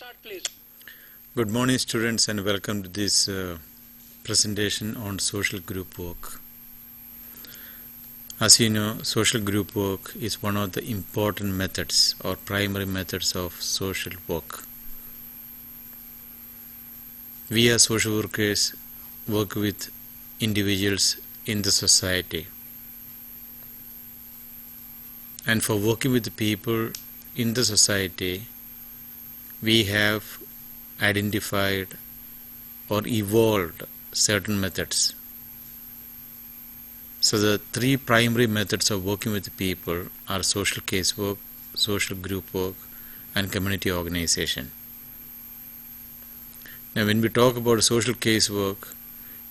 Start, please. Good morning, students, and welcome to this presentation on social group work. As you know, social group work is one of the important methods or primary methods of social work. We as social workers work with individuals in the society. And for working with the people in the society, we have identified or evolved certain methods. So the three primary methods of working with the people are social case work, social group work, and community organization. Now when we talk about social case work,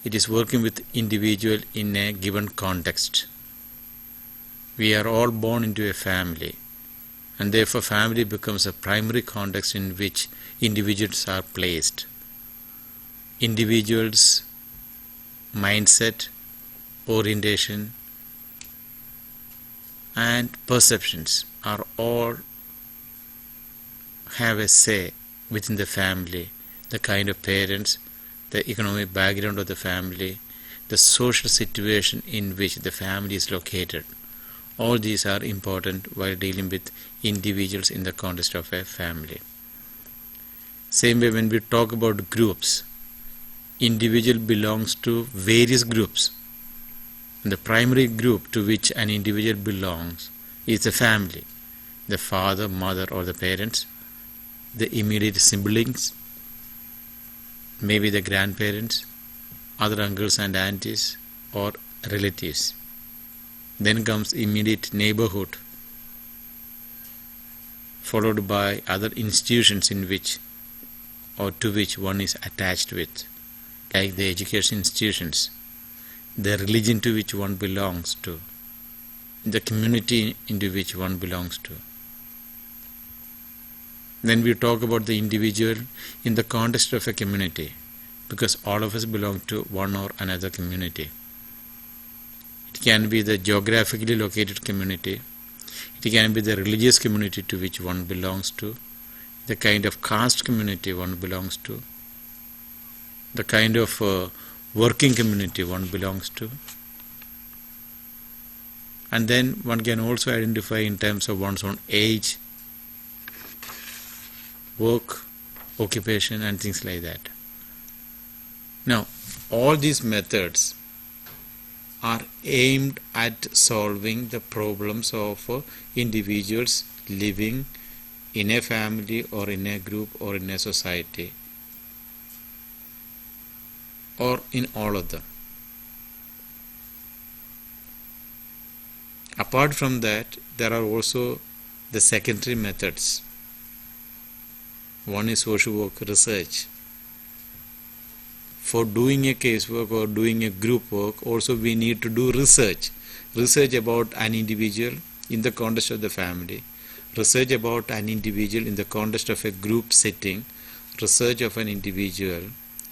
it is working with individual in a given context. We are all born into a family, and therefore family becomes a primary context in which individuals are placed. Individuals' mindset, orientation, and perceptions are all have a say within the family, the kind of parents, the economic background of the family, the social situation in which the family is located. All these are important while dealing with individuals in the context of a family. Same way when we talk about groups, individual belongs to various groups. And the primary group to which an individual belongs is the family, the father, mother, or the parents, the immediate siblings, maybe the grandparents, other uncles and aunties, or relatives. Then comes immediate neighborhood, followed by other institutions in which or to which one is attached with, like the education institutions, the religion to which one belongs to, the community into which one belongs to. Then we talk about the individual in the context of a community, because all of us belong to one or another community. It can be the geographically located community, it can be the religious community to which one belongs to, the kind of caste community one belongs to, the kind of working community one belongs to. And then one can also identify in terms of one's own age, work, occupation, and things like that. Now, all these methods are aimed at solving the problems of individuals living in a family or in a group or in a society, or in all of them. Apart from that, there are also the secondary methods. One is social work research. For doing a casework or doing a group work, also we need to do research. Research about an individual in the context of the family, research about an individual in the context of a group setting, research of an individual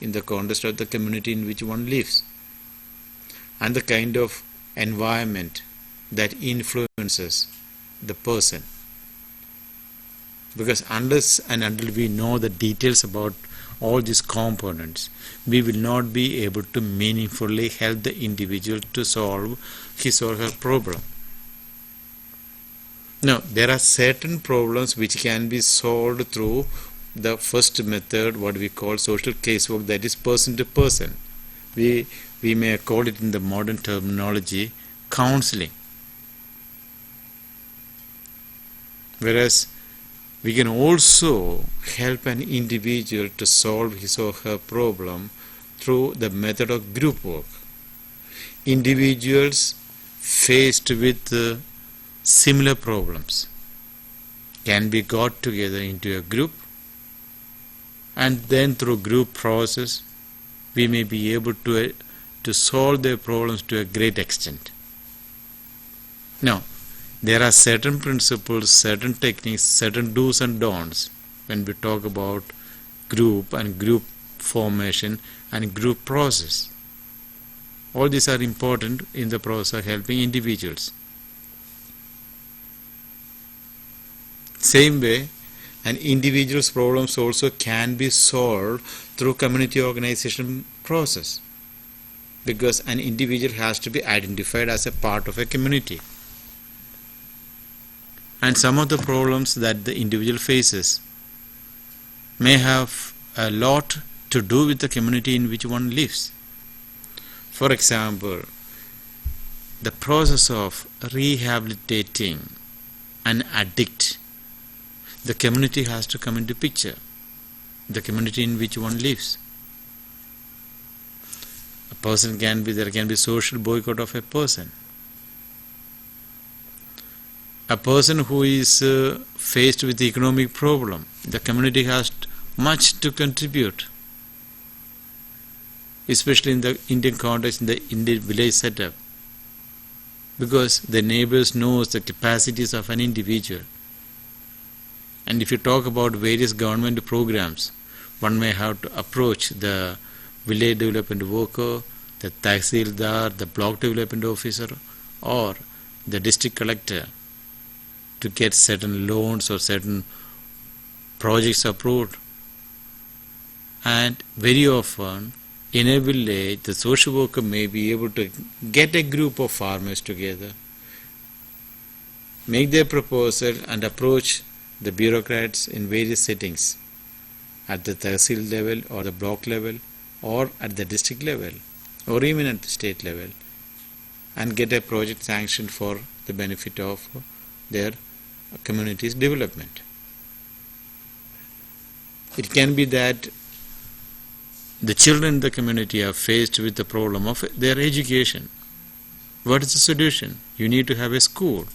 in the context of the community in which one lives, and the kind of environment that influences the person. Because unless and until we know the details about all these components, we will not be able to meaningfully help the individual to solve his or her problem. Now, there are certain problems which can be solved through the first method, what we call social casework, that is person to person. We may call it in the modern terminology counseling. Whereas we can also help an individual to solve his or her problem through the method of group work. Individuals faced with similar problems can be got together into a group, and then through group process we may be able to solve their problems to a great extent. Now, there are certain principles, certain techniques, certain do's and don'ts when we talk about group and group formation and group process. All these are important in the process of helping individuals. Same way, And individuals' problems also can be solved through community organization process, because an individual has to be identified as a part of a community. And some of the problems that the individual faces may have a lot to do with the community in which one lives. For example, the process of rehabilitating an addict, the community has to come into picture, the community in which one lives. There can be social boycott of a person. A person who is faced with the economic problem, the community has much to contribute, especially in the Indian context, in the Indian village setup, because the neighbors knows the capacities of an individual. And if you talk about various government programs, one may have to approach the village development worker, the tahsildar, the block development officer, or the district collector to get certain loans or certain projects approved. And very often, in a village, the social worker may be able to get a group of farmers together, make their proposal and approach the bureaucrats in various settings at the tahsil level or the block level or at the district level or even at the state level, and get a project sanctioned for the benefit of their community's development. It can be that the children in the community are faced with the problem of their education. What is the solution? You need to have a school.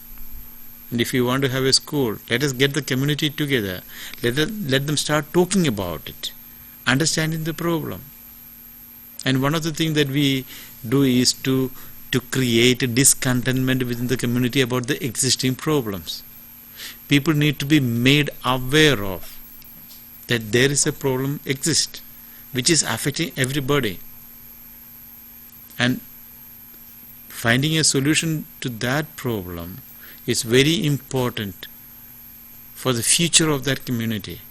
And if you want to have a school, let us get the community together. Let them start talking about it, understanding the problem. And one of the things that we do is to create a discontentment within the community about the existing problems. People need to be made aware of that there is a problem exists, which is affecting everybody. And finding a solution to that problem is very important for the future of that community.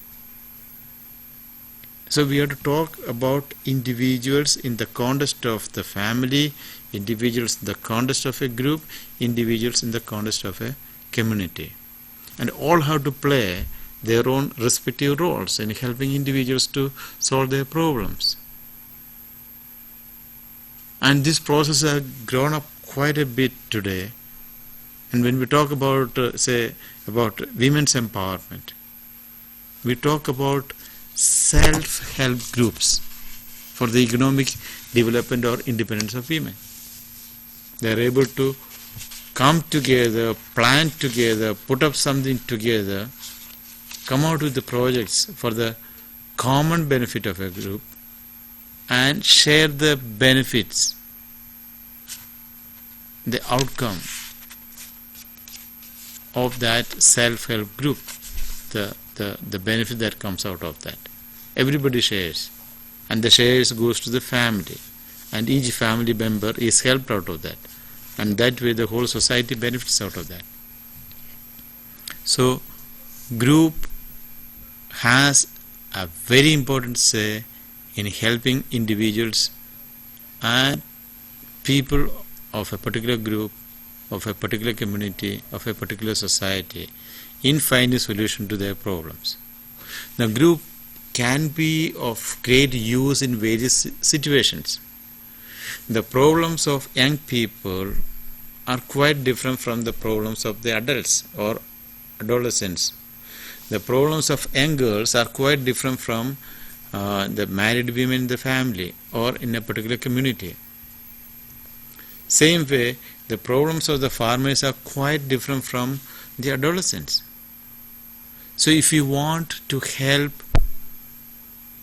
So we have to talk about individuals in the context of the family, individuals in the context of a group, individuals in the context of a community. And all have to play their own respective roles in helping individuals to solve their problems. And this process has grown up quite a bit today. And when we talk about, about women's empowerment, we talk about self-help groups for the economic development or independence of women. They are able to come together, plan together, put up something together, come out with the projects for the common benefit of a group and share the benefits, the outcome of that self-help group, the benefit that comes out of that. Everybody shares, and the shares goes to the family, and each family member is helped out of that, and that way the whole society benefits out of that. So group has a very important say in helping individuals and people of a particular group, of a particular community, of a particular society in finding solution to their problems. Now, group can be of great use in various situations. The problems of young people are quite different from the problems of the adults or adolescents. The problems of young girls are quite different from the married women in the family or in a particular community. Same way, the problems of the farmers are quite different from the adolescents. So if you want to help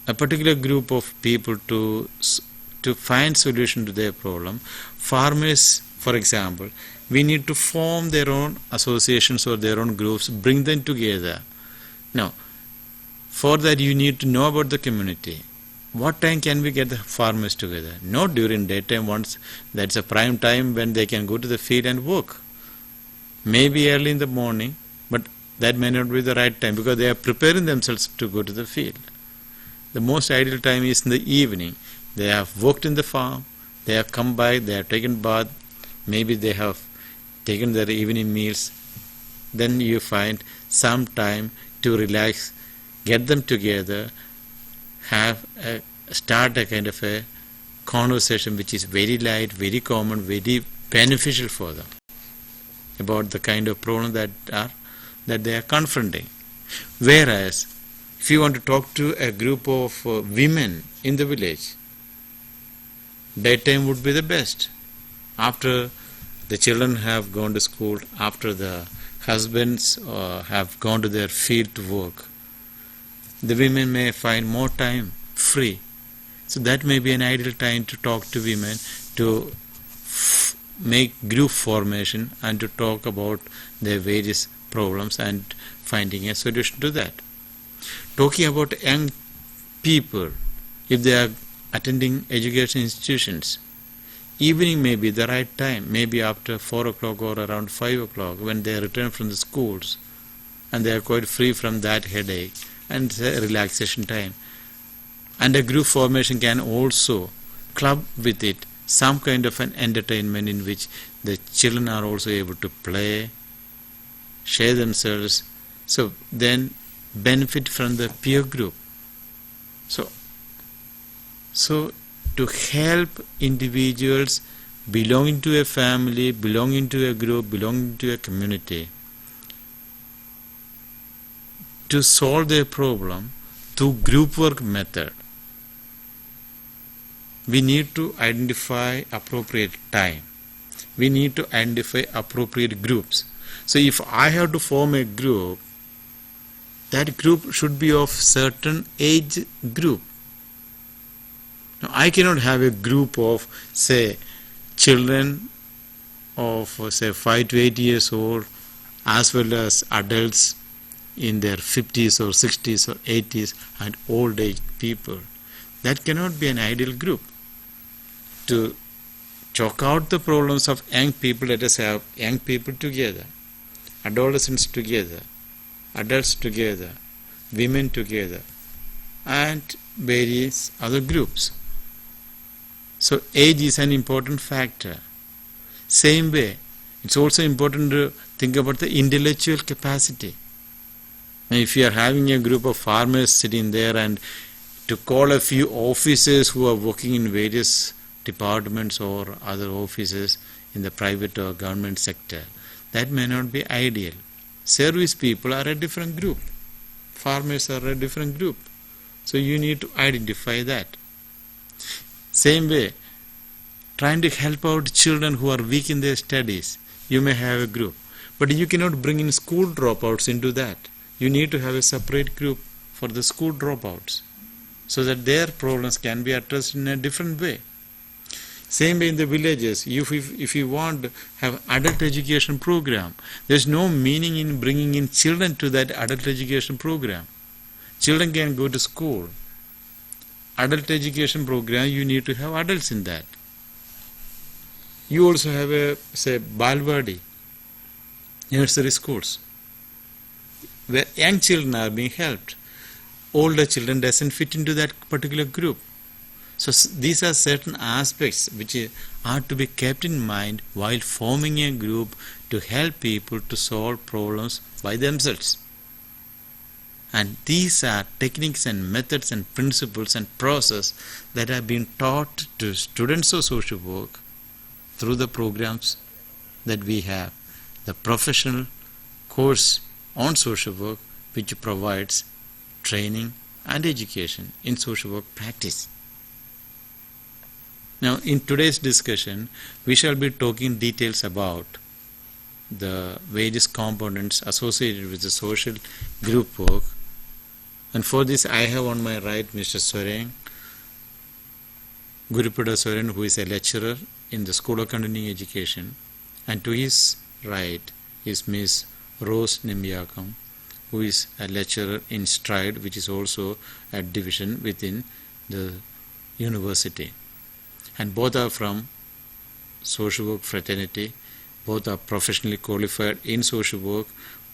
a particular group of people to find solution to their problem, farmers, for example, we need to form their own associations or their own groups, bring them together. Now, for that you need to know about the community. What time can we get the farmers together? Not during daytime, once that's a prime time when they can go to the field and work. Maybe early in the morning, but That may not be the right time because they are preparing themselves to go to the field. The most ideal time is in the evening. They have worked in the farm, they have come back, they have taken bath, maybe they have taken their evening meals. Then you find some time to relax, get them together, start a kind of a conversation which is very light, very common, very beneficial for them about the kind of problem that they are confronting. Whereas if you want to talk to a group of women in the village, daytime would be the best. After the children have gone to school, after the husbands have gone to their field to work, the women may find more time free. So that may be an ideal time to talk to women, to make group formation and to talk about their various problems and finding a solution to that. Talking about young people, if they are attending education institutions, evening may be the right time, maybe after 4 o'clock or around 5 o'clock when they return from the schools and they are quite free from that headache, and it's a relaxation time. And a group formation can also club with it some kind of an entertainment in which the children are also able to play, share themselves, so then benefit from the peer group. So to help individuals belonging to a family, belonging to a group, belonging to a community, to solve their problem through group work method, we need to identify appropriate time. We need to identify appropriate groups. So if I have to form a group, that group should be of certain age group. Now, I cannot have a group of, say, children of, say, 5 to 8 years old as well as adults in their 50s or 60s or 80s and old age people. That cannot be an ideal group. To chalk out the problems of young people, let us have young people together, adolescents together, adults together, women together, and various other groups. So age is an important factor. Same way, it's also important to think about the intellectual capacity. Now, if you are having a group of farmers sitting there and to call a few officers who are working in various departments or other offices in the private or government sector, that may not be ideal. Service people are a different group. Farmers are a different group. So you need to identify that. Same way, trying to help out children who are weak in their studies, you may have a group. But you cannot bring in school dropouts into that. You need to have a separate group for the school dropouts so that their problems can be addressed in a different way. Same way in the villages, if you want to have adult education program, there's no meaning in bringing in children to that adult education program. Children can go to school. Adult education program, you need to have adults in that. You also have a, say, Balwadi, nursery schools, where young children are being helped. Older children doesn't fit into that particular group. So these are certain aspects which are to be kept in mind while forming a group to help people to solve problems by themselves. And these are techniques and methods and principles and process that have been taught to students of social work through the programs that we have. The professional course on social work which provides training and education in social work practice. Now, in today's discussion, we shall be talking details about the various components associated with the social group work. And for this, I have on my right Mr. Soren, Gurupada Soren, who is a lecturer in the School of Continuing Education. And to his right is Ms. Rose Nimbyakam, who is a lecturer in STRIDE, which is also a division within the university. And both are from social work fraternity. Both are professionally qualified in social work.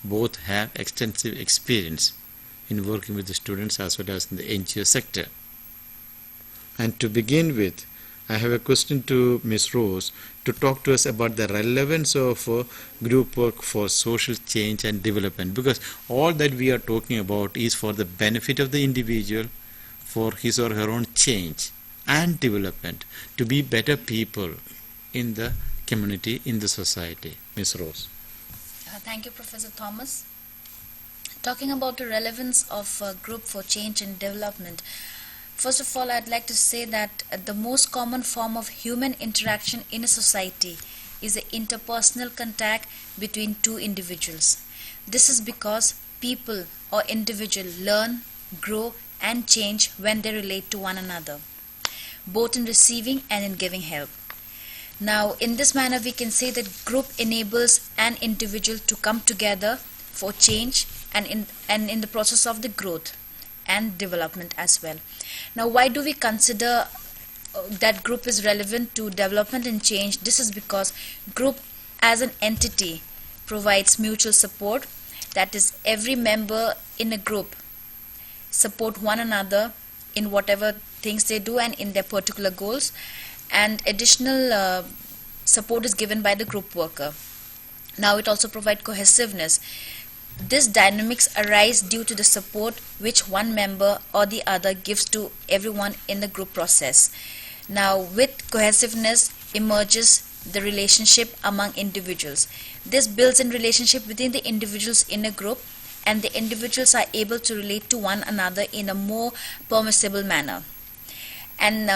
both have extensive experience in working with the students as well as in the NGO sector. And to begin with, I have a question to Ms. Rose to talk to us about the relevance of group work for social change and development, because all that we are talking about is for the benefit of the individual, for his or her own change and development, to be better people in the community, in the society. Ms. Rose. Thank you, Professor Thomas. Talking about the relevance of a group for change and development, first of all, I'd like to say that the most common form of human interaction in a society is the interpersonal contact between two individuals. This is because people or individuals learn, grow, and change when they relate to one another, both in receiving and in giving help. Now, in this manner, we can say that group enables an individual to come together for change and in the process of the growth and development as well. Now, why do we consider that group is relevant to development and change? This is because group as an entity provides mutual support. That is, every member in a group support one another in whatever things they do and in their particular goals, and additional support is given by the group worker. Now, it also provides cohesiveness. This dynamics arise due to the support which one member or the other gives to everyone in the group process. Now, with cohesiveness emerges the relationship among individuals. This builds in relationship within the individuals in a group, and the individuals are able to relate to one another in a more permissible manner. And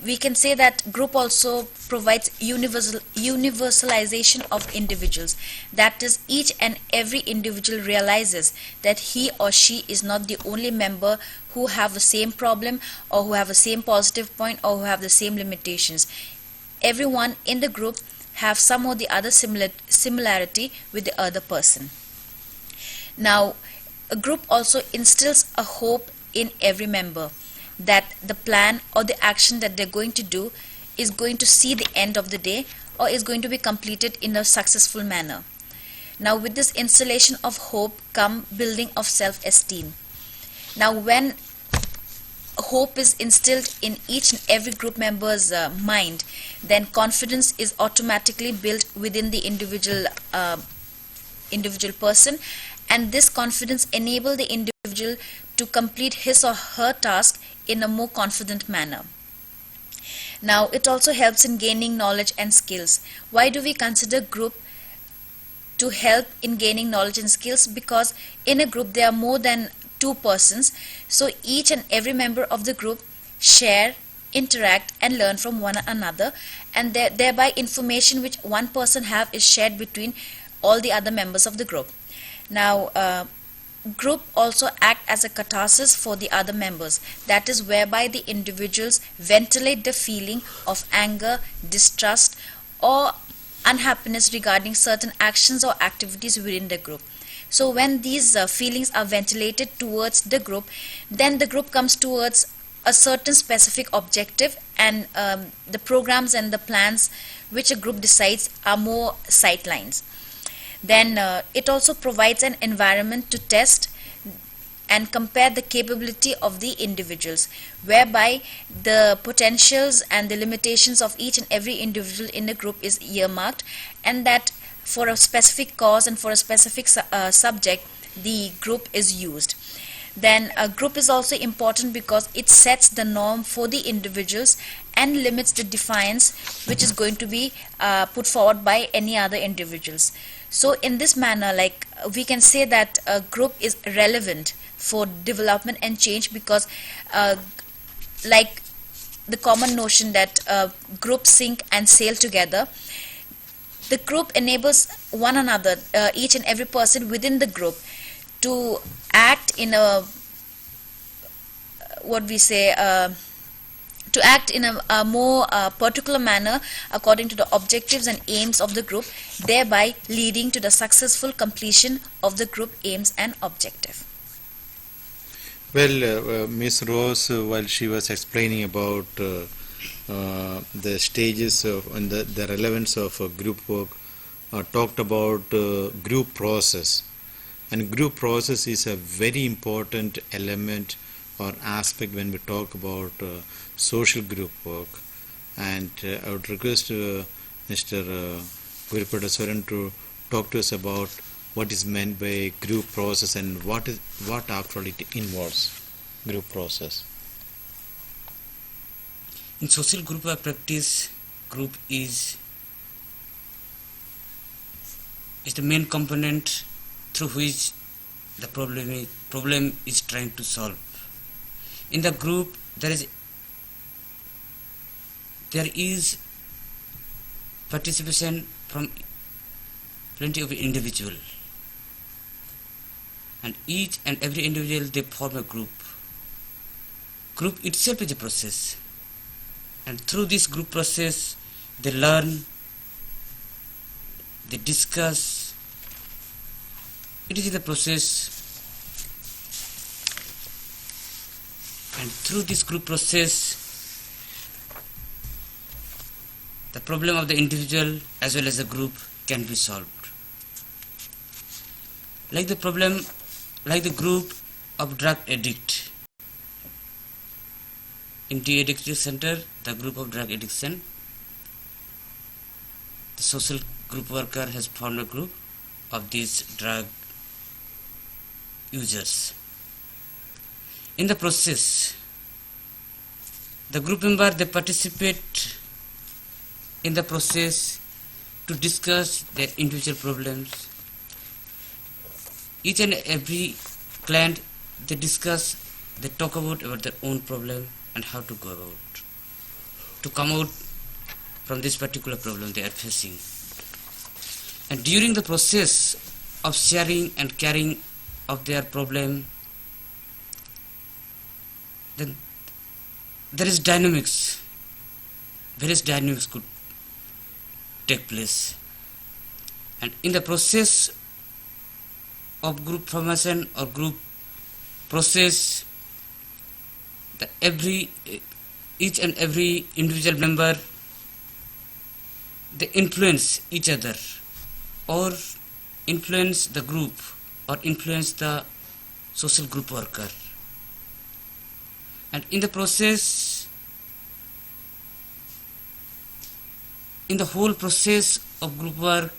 we can say that group also provides universalization of individuals. That is, each and every individual realizes that he or she is not the only member who have the same problem or who have the same positive point or who have the same limitations. Everyone in the group have some or the other similarity with the other person. Now, a group also instills a hope in every member that the plan or the action that they're going to do is going to see the end of the day or is going to be completed in a successful manner. Now, with this installation of hope come building of self-esteem. Now, when hope is instilled in each and every group member's mind, then confidence is automatically built within the individual person, and this confidence enables the individual to complete his or her task in a more confident manner. Now, it also helps in gaining knowledge and skills. Why do we consider group to help in gaining knowledge and skills? Because in a group there are more than two persons, so each and every member of the group share, interact and learn from one another, and thereby information which one person have is shared between all the other members of the group. Now, group also act as a catharsis for the other members. That is, whereby the individuals ventilate the feeling of anger, distrust or unhappiness regarding certain actions or activities within the group. So when these feelings are ventilated towards the group, then the group comes towards a certain specific objective, and the programs and the plans which a group decides are more sightlines. Then it also provides an environment to test and compare the capability of the individuals, whereby the potentials and the limitations of each and every individual in the group is earmarked, and that for a specific cause and for a specific subject the group is used. Then a group is also important because it sets the norm for the individuals and limits the defiance which is going to be put forward by any other individuals. So in this manner, like, we can say that a group is relevant for development and change, because like the common notion that groups sink and sail together, the group enables one another, each and every person within the group, to act in a to act in a more particular manner according to the objectives and aims of the group, thereby leading to the successful completion of the group aims and objective. Well, Ms. Rose, while she was explaining about the stages of and the relevance of group work, talked about group process. And group process is a very important element or aspect when we talk about social group work. And I would request Mr. Gurupada Soren to talk to us about what is meant by group process and what after all it involves, group process. In social group work practice, group is the main component through which the problem is trying to solve. In the group, there is participation from plenty of individual, and each and every individual, they form a group. Group itself is a process, and through this group process, they learn, they discuss. It is the process, and through this group process, the problem of the individual as well as the group can be solved. Like the group of drug addict. In de-addiction center, the group of drug addiction, the social group worker has formed a group of these drug users. In the process, the group member, they participate in the process to discuss their individual problems. Each and every client, they talk about their own problem and how to go about to come out from this particular problem they are facing. And during the process of sharing and caring of their problem, then there is dynamics. Various dynamics could take place. And in the process of group formation or group process, each and every individual member, they influence each other or influence the group or influence the social group worker. And in the process, in the whole process of group work,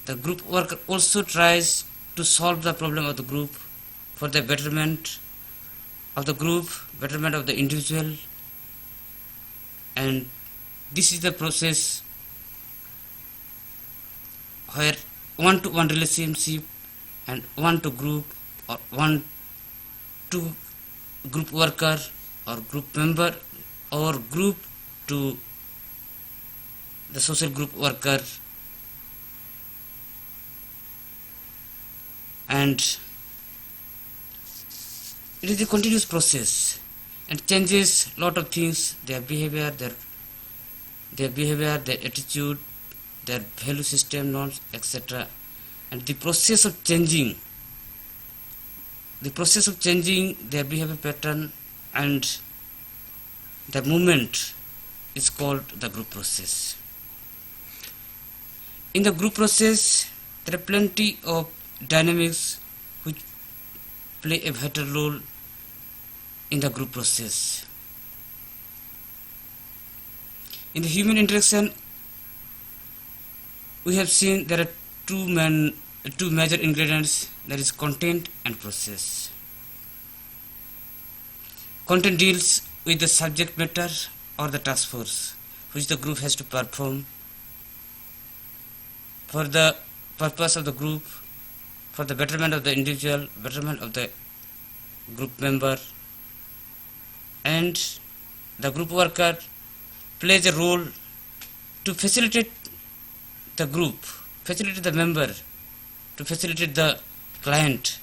the group worker also tries to solve the problem of the group for the betterment of the group, betterment of the individual. And this is the process where one-to-one relationship and one-to-group or one-to group worker or group member or group to the social group worker, and it is a continuous process and changes lot of things, their behavior, their attitude, their value system, norms, etc. And the process of changing their behavior pattern and the movement is called the group process. In the group process, there are plenty of dynamics which play a vital role in the group process. In the human interaction, we have seen there are two major ingredients, that is content and process. Content deals with the subject matter or the task force which the group has to perform for the purpose of the group, for the betterment of the individual, betterment of the group member. And the group worker plays a role to facilitate the group, facilitate the member, to facilitate the client,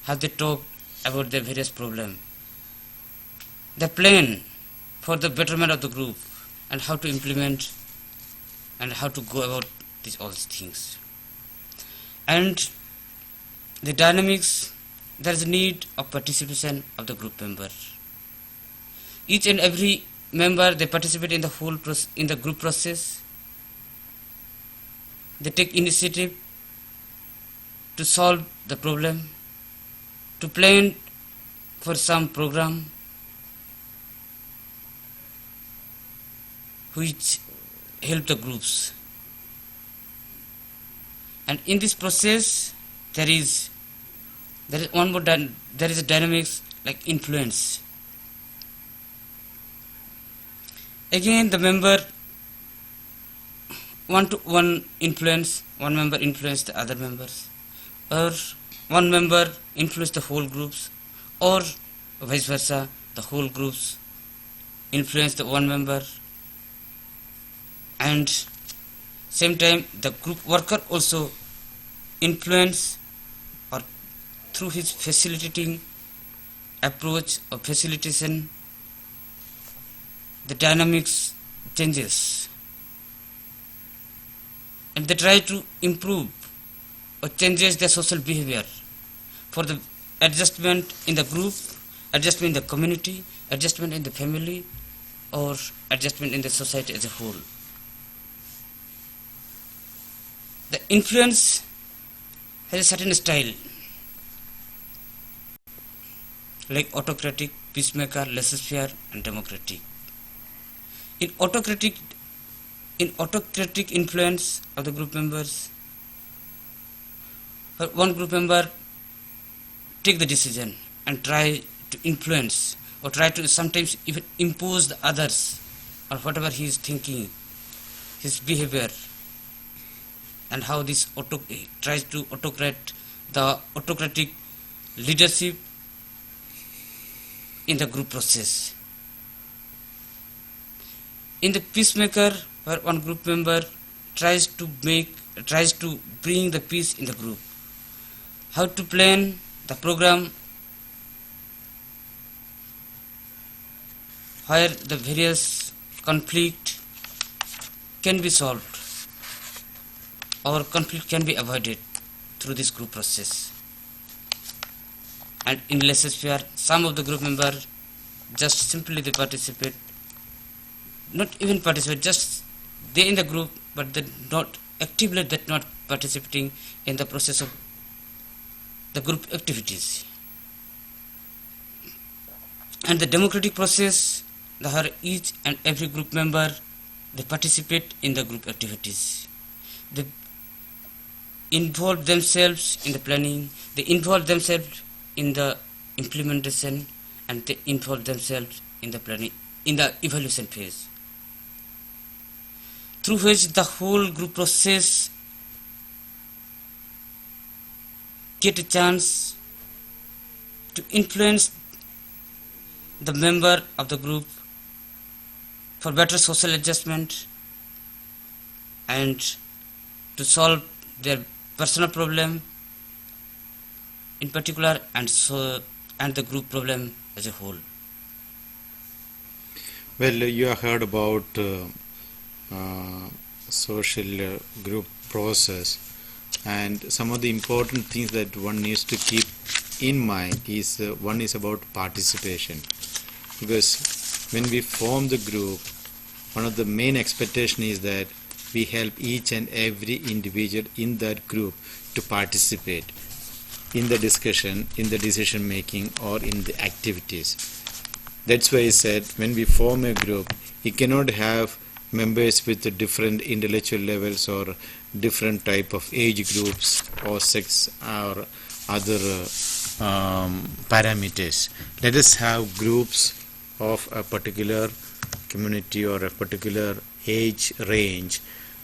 how they talk about their various problems. The plan for the betterment of the group and how to implement and how to go about all these things. And the dynamics, there is a need of participation of the group member. Each and every member, they participate in the group process. They take initiative to solve the problem, to plan for some program which help the groups. And in this process there is one more there is a dynamics like influence. Again, the member one-to-one influence, one member influence the other members, or one member influence the whole groups, or vice versa, the whole groups influence the one member, and same time the group worker also influence, or through his facilitating approach or facilitation, the dynamics changes, and they try to improve or changes their social behavior for the adjustment in the group, adjustment in the community, adjustment in the family, or adjustment in the society as a whole. The influence has a certain style, like autocratic, peacemaker, laissez-faire, and democratic. In autocratic influence of the group members, one group member take the decision and try to influence, or try to sometimes even impose the others or whatever he is thinking, his behavior, and how this tries to the autocratic leadership in the group process. In the peacemaker, where one group member tries to bring the peace in the group, how to plan the program where the various conflict can be solved or conflict can be avoided through this group process. And in laissez-faire, some of the group members just simply they participate, not even participate, just they in the group, but they not actively, that not participating in the process of the group activities. And the democratic process, each and every group member, they participate in the group activities. They involve themselves in the planning, they involve themselves in the implementation, and they involve themselves in the planning, in the evaluation phase, through which the whole group process get a chance to influence the member of the group for better social adjustment and to solve their personal problem in particular, and the group problem as a whole. Well, you have heard about social group process, and some of the important things that one needs to keep in mind is one is about participation, because when we form the group, one of the main expectation is that we help each and every individual in that group to participate in the discussion, in the decision making, or in the activities. That's why I said when we form a group, you cannot have members with different intellectual levels or different type of age groups or sex or other parameters. Let us have groups of a particular community or a particular age range,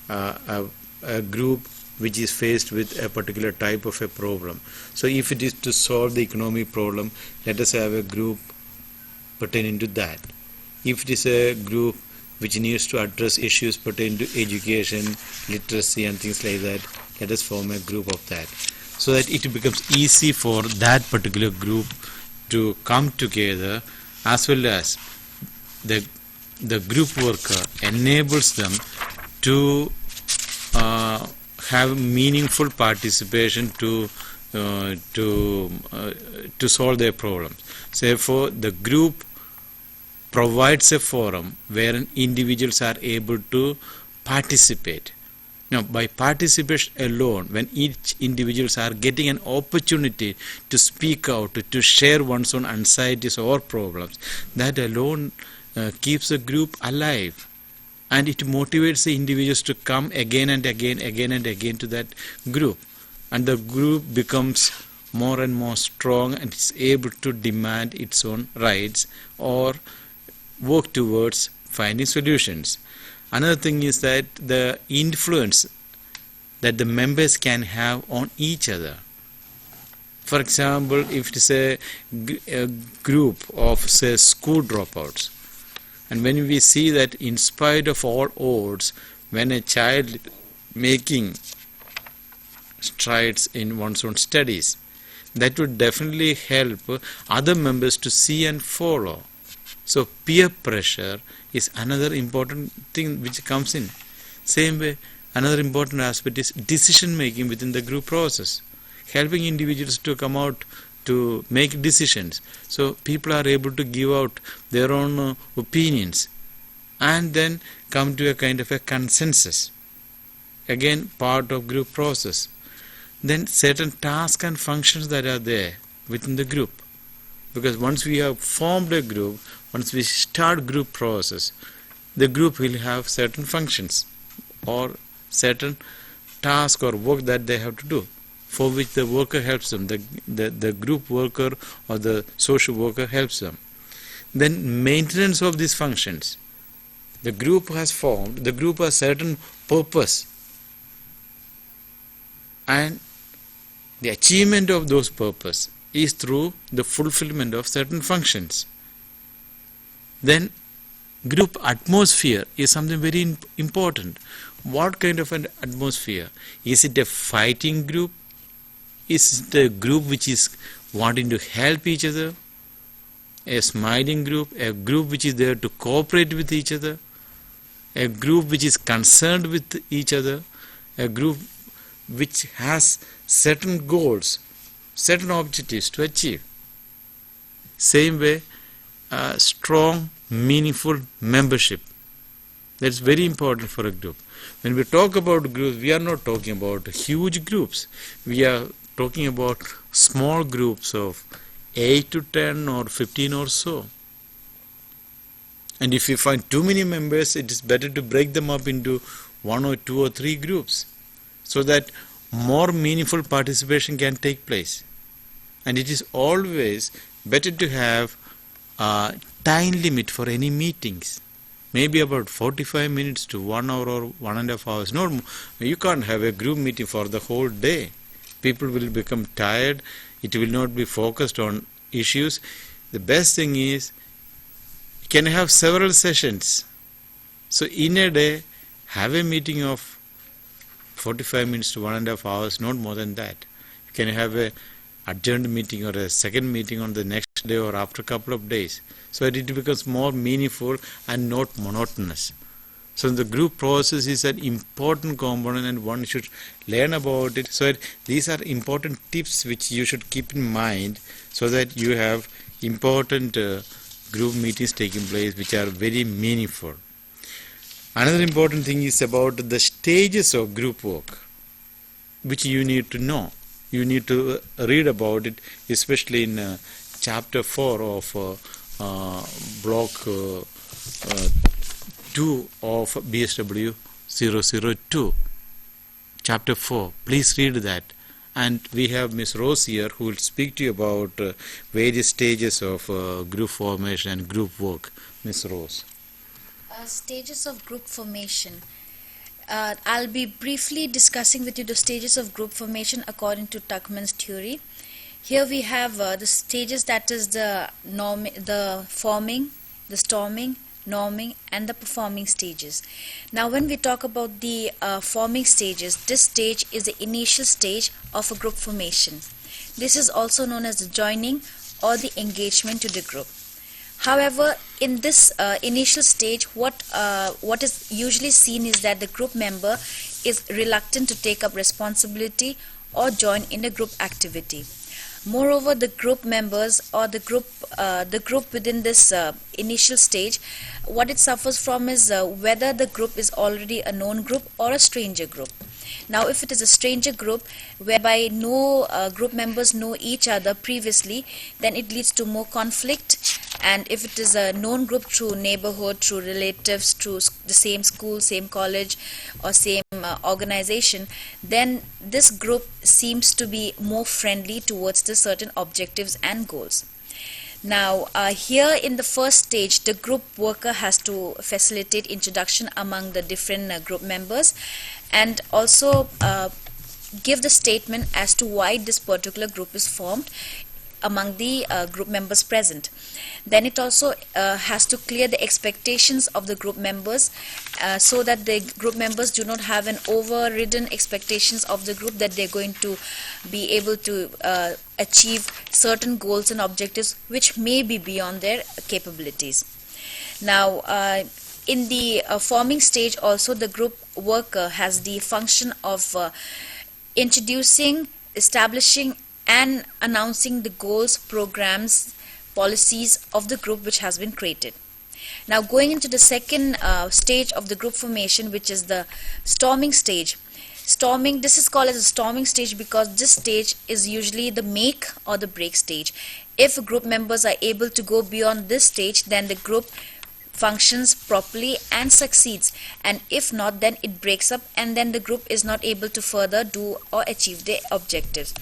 a group which is faced with a particular type of a problem. So if it is to solve the economic problem, let us have a group pertaining to that. If it is a group which needs to address issues pertaining to education, literacy and things like that, let us form a group of that, so that it becomes easy for that particular group to come together, as well as the group worker enables them to have meaningful participation to solve their problems. So therefore, the group provides a forum where individuals are able to participate Now, by participation alone, when each individuals are getting an opportunity to speak out, to share one's own anxieties or problems, that alone keeps the group alive. And it motivates the individuals to come again and again to that group. And the group becomes more and more strong and is able to demand its own rights or work towards finding solutions. Another thing is that the influence that the members can have on each other. For example, if it is a group of, say, school dropouts, and when we see that in spite of all odds, when a child making strides in one's own studies, that would definitely help other members to see and follow. So peer pressure is another important thing which comes in. Same way, another important aspect is decision making within the group process, helping individuals to come out to make decisions. So people are able to give out their own opinions and then come to a kind of a consensus. Again, part of group process. Then certain tasks and functions that are there within the group. Because once we have formed a group, once we start group process, the group will have certain functions or certain task or work that they have to do, for which the worker helps them, the group worker or the social worker helps them. Then maintenance of these functions. The group has formed, the group has certain purpose, and the achievement of those purpose is through the fulfillment of certain functions. Then group atmosphere is something very important. What kind of an atmosphere? Is it a fighting group? Is it a group which is wanting to help each other? A smiling group? A group which is there to cooperate with each other? A group which is concerned with each other? A group which has certain goals, certain objectives to achieve. Same way, strong, meaningful membership. That's very important for a group. When we talk about groups, we are not talking about huge groups. We are talking about small groups of 8 to 10 or 15 or so. And if you find too many members, it is better to break them up into 1 or 2 or 3 groups, so that more meaningful participation can take place. And it is always better to have a time limit for any meetings. Maybe about 45 minutes to 1 hour or 1.5 hours. No, you can't have a group meeting for the whole day. People will become tired. It will not be focused on issues. The best thing is, you can have several sessions. So in a day, have a meeting of 45 minutes to 1.5 hours, not more than that. You can have a adjourned meeting or a second meeting on the next day or after a couple of days, so that it becomes more meaningful and not monotonous. So the group process is an important component and one should learn about it. So these are important tips which you should keep in mind, so that you have important group meetings taking place which are very meaningful. Another important thing is about the stages of group work, which you need to know. You need to read about it, especially in chapter 4 of block 2 of BSW 002. Chapter 4. Please read that. And we have Miss Rose here who will speak to you about various stages of group formation and group work. Miss Rose. Stages of group formation. I'll be briefly discussing with you the stages of group formation according to Tuckman's theory. Here we have the stages, that is the forming, the storming, norming, and the performing stages. Now when we talk about the forming stages, this stage is the initial stage of a group formation. This is also known as the joining or the engagement to the group. However, in this initial stage, what is usually seen is that the group member is reluctant to take up responsibility or join in a group activity. Moreover, the group members or the group within this initial stage, what it suffers from is whether the group is already a known group or a stranger group. Now, if it is a stranger group whereby no group members know each other previously, then it leads to more conflict. And if it is a known group through neighborhood, through relatives, through the same school, same college, or same organization, then this group seems to be more friendly towards the certain objectives and goals. Now, here in the first stage, the group worker has to facilitate introduction among the different group members, and also give the statement as to why this particular group is formed among the group members present. Then it also has to clear the expectations of the group members, so that the group members do not have an overridden expectations of the group that they're going to be able to achieve certain goals and objectives which may be beyond their capabilities. Now, in the forming stage also, the group worker has the function of introducing, establishing and announcing the goals, programs, policies of the group which has been created. Now, going into the second stage of the group formation, which is the storming stage. Storming, this is called as a storming stage because this stage is usually the make or the break stage. If group members are able to go beyond this stage, then the group functions properly and succeeds, and if not, then it breaks up, and then the group is not able to further do or achieve their objectives.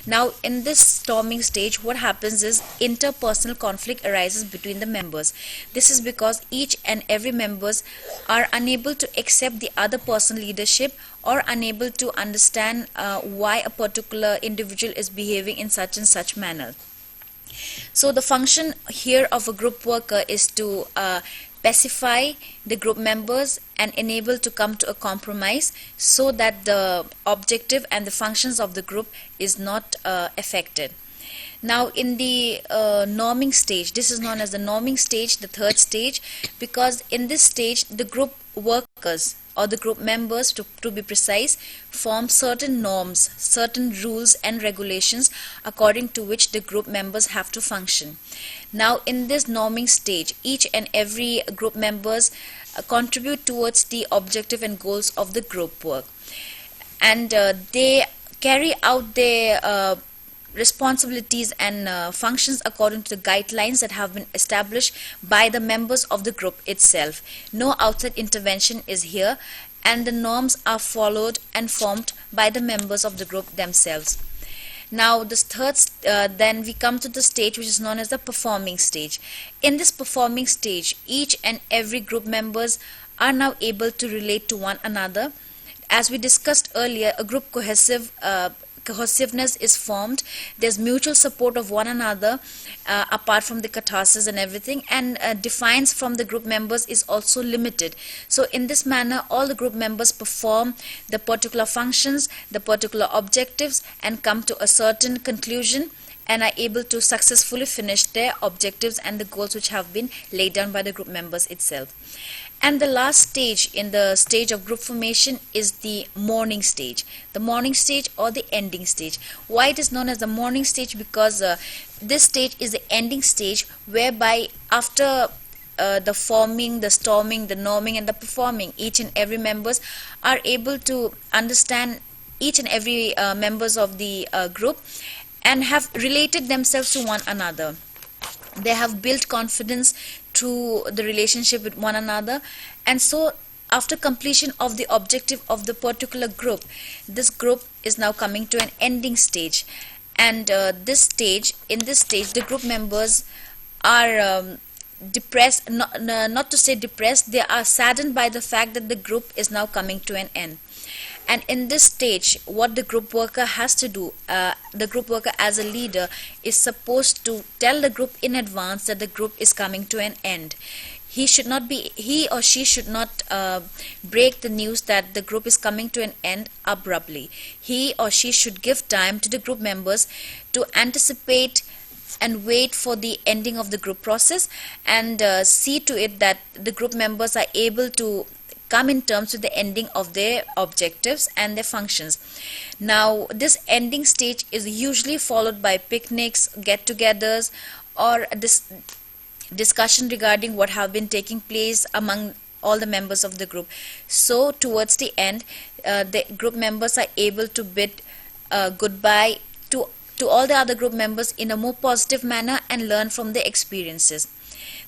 Now, in this storming stage, what happens is interpersonal conflict arises between the members. This is because each and every members are unable to accept the other person's leadership or unable to understand why a particular individual is behaving in such and such manner. So the function here of a group worker is to pacify the group members and enable to come to a compromise so that the objective and the functions of the group is not affected. Now, in the norming stage, this is known as the norming stage, the third stage, because in this stage the group workers or the group members, to be precise, form certain norms, certain rules and regulations according to which the group members have to function. Now, in this norming stage, each and every group members contribute towards the objective and goals of the group work, and they carry out their responsibilities and functions according to the guidelines that have been established by the members of the group itself. No outside intervention is here, and the norms are followed and formed by the members of the group themselves. Now, this third, then we come to the stage which is known as the performing stage. In this performing stage, each and every group members are now able to relate to one another. As we discussed earlier, a group cohesiveness is formed. There's mutual support of one another apart from the catharsis and everything, and defiance from the group members is also limited. So in this manner, all the group members perform the particular functions, the particular objectives, and come to a certain conclusion and are able to successfully finish their objectives and the goals which have been laid down by the group members itself. And the last stage in the stage of group formation is the morning stage. The morning stage or the ending stage. Why it is known as the morning stage? Because this stage is the ending stage, whereby after the forming, the storming, the norming and the performing, each and every members are able to understand each and every members of the group and have related themselves to one another. They have built confidence through the relationship with one another, and so after completion of the objective of the particular group, this group is now coming to an ending stage. And in this stage, the group members are depressed, not to say depressed, they are saddened by the fact that the group is now coming to an end. And in this stage, what the group worker has to do, the group worker as a leader is supposed to tell the group in advance that the group is coming to an end. He or she should not break the news that the group is coming to an end abruptly. He or she should give time to the group members to anticipate and wait for the ending of the group process, and see to it that the group members are able to come in terms with the ending of their objectives and their functions. Now, this ending stage is usually followed by picnics, get-togethers, or discussion regarding what have been taking place among all the members of the group. So towards the end, the group members are able to bid goodbye to all the other group members in a more positive manner and learn from their experiences.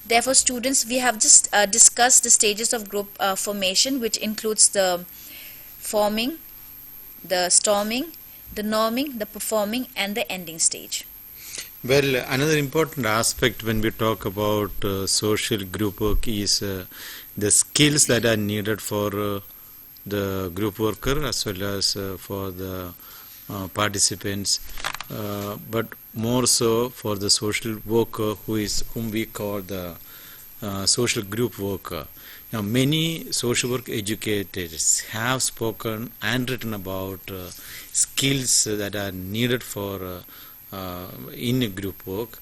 Therefore, students, we have just discussed the stages of group formation, which includes the forming, the storming, the norming, the performing, and the ending stage. Well, another important aspect when we talk about social group work is the skills that are needed for the group worker as well as for the participants, but more so for the social worker whom we call the social group worker. Now, many social work educators have spoken and written about skills that are needed for in a group work.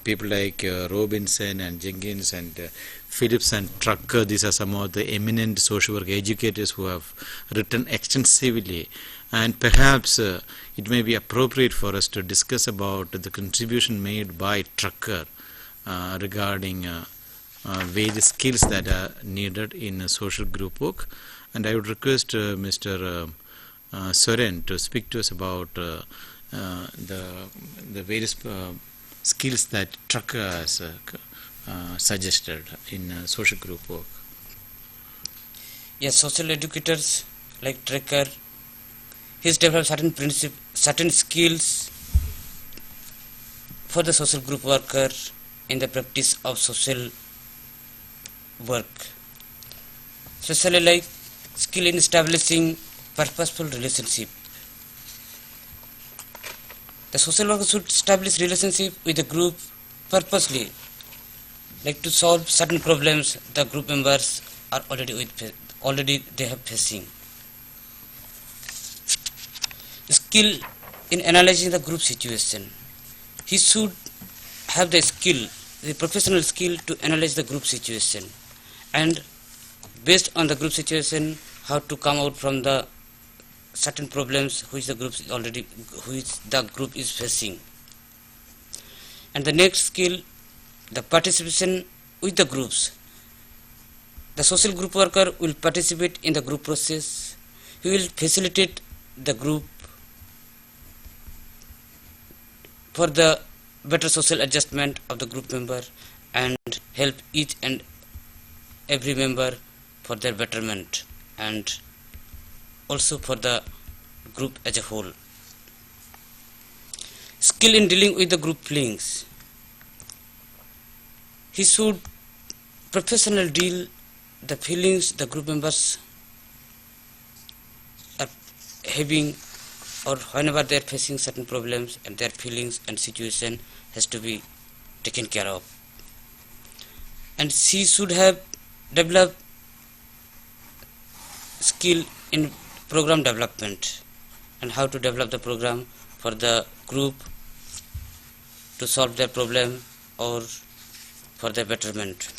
People like Robinson and Jenkins and Phillips and Trucker, these are some of the eminent social work educators who have written extensively, and perhaps it may be appropriate for us to discuss about the contribution made by Trucker regarding various skills that are needed in social group work. And I would request Mr. Soren to speak to us about the various skills that Trucker has suggested in social group work. Yes, social educators like Trucker, he's developed certain skills for the social group worker in the practice of social work, especially like skill in establishing purposeful relationship. The social worker should establish relationship with the group purposely, like to solve certain problems the group members are already they have facing. Skill in analyzing the group situation. He should have the skill, the professional skill to analyze the group situation, and based on the group situation, how to come out from the certain problems which the group is facing. And the next skill, the participation with the groups. The social group worker will participate in the group process. He will facilitate the group for the better social adjustment of the group member and help each and every member for their betterment and also for the group as a whole. Skill in dealing with the group feelings. He should professionally deal the feelings the group members are having, or whenever they are facing certain problems, and their feelings and situation has to be taken care of. And she should have developed skill in program development and how to develop the program for the group to solve their problem or for their betterment.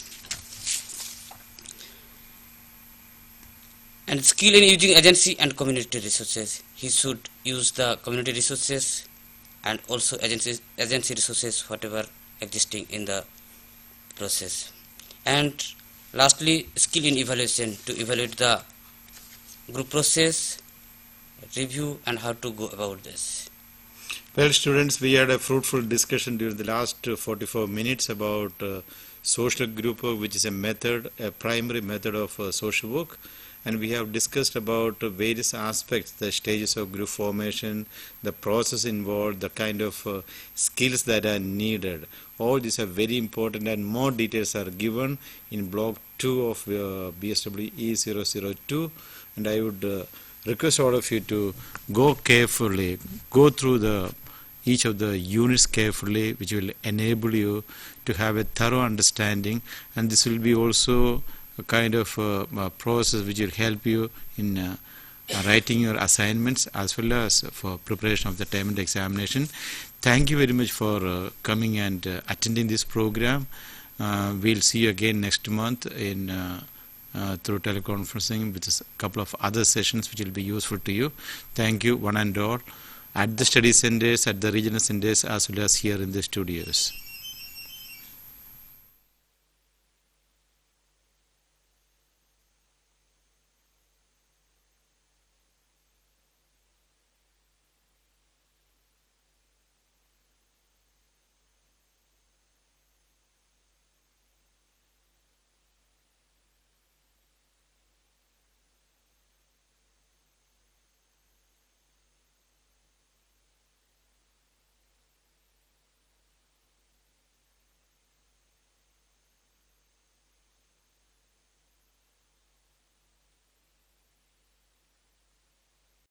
And skill in using agency and community resources. He should use the community resources and also agency resources whatever existing in the process. And lastly, skill in evaluation, to evaluate the group process, review, and how to go about this. Well, students, we had a fruitful discussion during the last 44 minutes about social group work, which is a primary method of social work. And we have discussed about various aspects, the stages of group formation, the process involved, the kind of skills that are needed. All these are very important, and more details are given in block 2 of BSW E002. And I would request all of you to go carefully, go through each of the units carefully, which will enable you to have a thorough understanding. And this will be also a kind of process which will help you in writing your assignments as well as for preparation of the term and examination. Thank you very much for coming and attending this program. We'll see you again next month in through teleconferencing, with a couple of other sessions which will be useful to you. Thank you one and all, at the study centers, at the regional centers, as well as here in the studios.